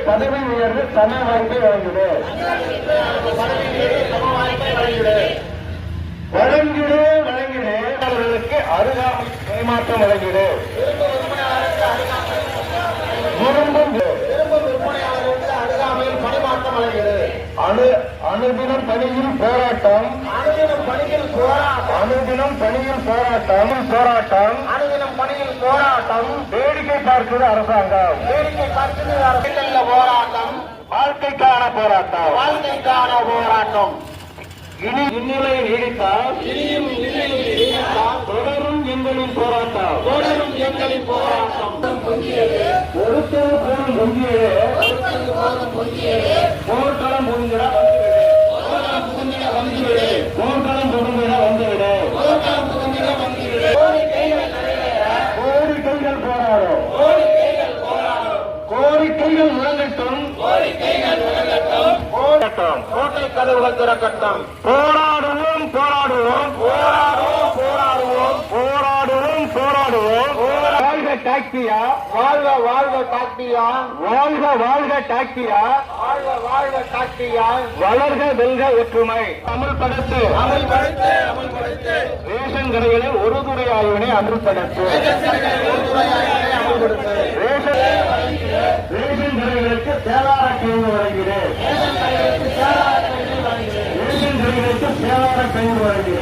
பதவி உயர்வு சம வாய்ப்பை வழங்கிடு. வழங்கிடு வழங்கிடு அவர்களுக்கு அருகாமை பரிமாற்றம் வழங்கிடு. அருகாமையில் பணிமாற்றம் வழங்கிடு. அனுதினம் பணியில் போராட்டம். அனுதினம் பணியில் போராட்டம். வேடிக்கை பார்க்கிறது அரசாங்கம். போராட்டம். வாழ்க்கைக்கான போராட்டம். இனி இந்நிலை நீடித்தால் தொடரும் எங்களின் போராட்டம். ஒருத்தர் போரும் போர்க்களம் புகுந்திட வந்துவிடு. கோரிக்கைகள் போராடும். கோரிக்கைகள் முழங்கட்டும். கோட்டை கதவுகள் திறக்கட்டும். போராடுவோம். வாழ்க டாக்டியா. வளர்க வெல்க ஒற்றுமை. அமல்படுத்து. ரேஷன் கடைகளில் ஒரு துறை ஆய்வினை அமல்படுத்து. ரேஷன் கடைகளுக்கு தேவார கழிவு வழங்கிடு.